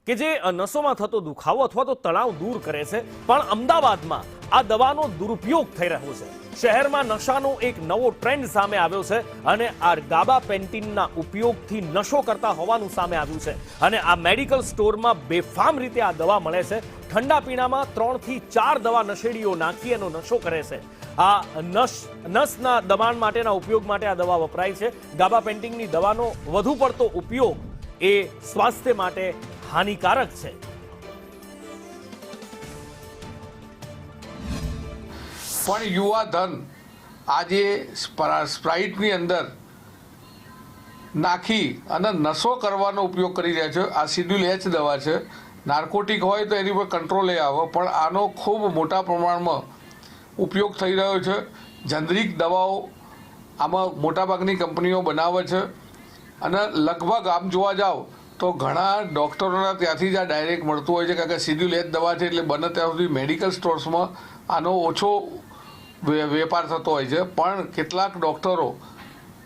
કે જે નસોમાં થતો દુખાવો અથવા તો તણાવ દૂર કરે છે, પણ અમદાવાદમાં આ દવાનો દુરુપયોગ થઈ રહ્યો છે। શહેરમાં નશાનો એક નવો ટ્રેન્ડ સામે આવ્યો છે અને આ ગાબાપેન્ટીનના ઉપયોગથી નશો કરતા હોવાનું સામે આવ્યું છે અને આ મેડિકલ સ્ટોરમાં બેફામ રીતે આ દવા મળે છે। ઠંડા પીણામાં 3 થી 4 દવા નશેડીઓ નાખી એનો નશો કરે છે। આ નસના દબાણ માટેના ઉપયોગ માટે આ દવા વપરાય છે। ગાબાપેન્ટીનની દવાનો વધુ પડતો ઉપયોગ એ સ્વાસ્થ્ય માટે હાનિકારક છે। પણ યુવા ધન આજે સ્પ્રાઇટની અંદર નાખી અને નશો કરવાનો ઉપયોગ કરી રહ્યા છે। આ શિડ્યુલ એચ દવા છે। નાર્કોટિક હોય તો એની પર કંટ્રોલ આવે, પણ આનો ખૂબ મોટા પ્રમાણમાં ઉપયોગ થઈ રહ્યો છે। જેનરિક દવાઓ આમાં મોટાભાગની કંપનીઓ બનાવે છે અને લગભગ આમ જોવા જાઓ તો ઘણા ડૉક્ટરોના ત્યાંથી જ આ ડાયરેક્ટ મળતું હોય છે, કારણ કે શિડ્યુલ એચ દવા છે એટલે બને ત્યાં સુધી મેડિકલ સ્ટોર્સમાં આનો ઓછો વેપાર થતો હોય છે। પણ કેટલાક ડૉક્ટરો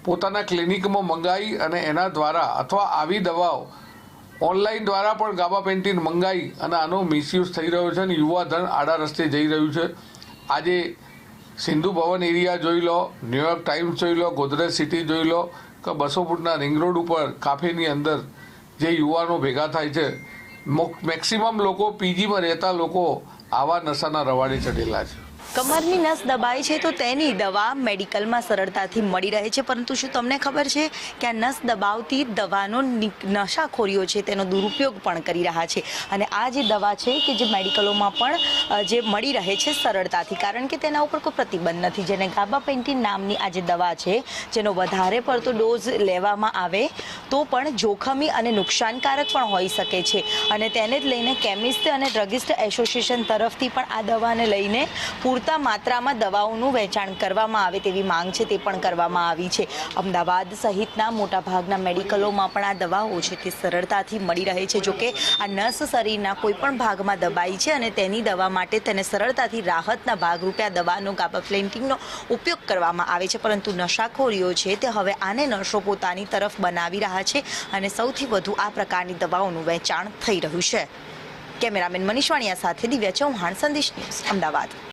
પોતાના ક્લિનિકમાં મંગાવી અને એના દ્વારા અથવા આવી દવાઓ ઓનલાઈન દ્વારા પણ ગાબાપેન્ટીન મંગાવી અને આનો મિસયુઝ થઈ રહ્યો છે અને યુવા ધન આડા રસ્તે જઈ રહ્યું છે। આજે સિંધુ ભવન એરિયા જોઈ લો, ન્યૂયોર્ક ટાઈમ્સ જોઈ લો, ગોદરેજ સિટી જોઈ લો કે 200 ફૂટના રિંગ રોડ ઉપર કાફેની અંદર જે યુવાનો ભેગા થાય છે, મેક્સિમમ લોકો પીજીમાં રહેતા લોકો આવા નશાના રવાડે ચડેલા છે। કમરની નસ દબાય છે તો તેની દવા મેડિકલમાં સરળતાથી મળી રહે છે, પરંતુ શું તમને ખબર છે કે આ નસ દબાવતી દવાનો નશાખોરીઓ છે તેનો દુરુપયોગ પણ કરી રહ્યા છે અને આ જે દવા છે કે જે મેડિકલોમાં પણ જે મળી રહે છે સરળતાથી, કારણ કે તેના ઉપર કોઈ પ્રતિબંધ નથી। જેને ગાબાપેન્ટીન નામની આ જે દવા છે જેનો વધારે પડતો ડોઝ લેવામાં આવે તો પણ જોખમી અને નુકસાનકારક પણ હોઈ શકે છે અને તેને જ લઈને કેમિસ્ટ અને ડ્રગિસ્ટ એસોસિએશન તરફથી પણ આ દવાને લઈને પૂરતા માત્રામાં દવાઓનું વેચાણ કરવામાં આવે તેવી માંગ છે તે પણ કરવામાં આવી છે। અમદાવાદ સહિતના મોટાભાગના મેડિકલોમાં પણ આ દવાઓ છે તે સરળતાથી મળી રહે છે। જોકે આ નસ શરીરના કોઈ પણ ભાગમાં દબાઈ છે અને તેની દવા માટે તેને સરળતાથી રાહતના ભાગરૂપે આ દવાનો ગાબાપેન્ટીનનો ઉપયોગ કરવામાં આવે છે, પરંતુ નશાખોરીઓ છે તે હવે આને નશો પોતાની તરફ બનાવી રહ્યા છે અને સૌથી વધુ આ પ્રકારની દવાઓનું વેચાણ થઈ રહ્યું છે। કેમેરામેન મનીષ વાણિયા સાથે દિવ્યા ચૌહાણ, સંદેશ ન્યૂઝ, અમદાવાદ।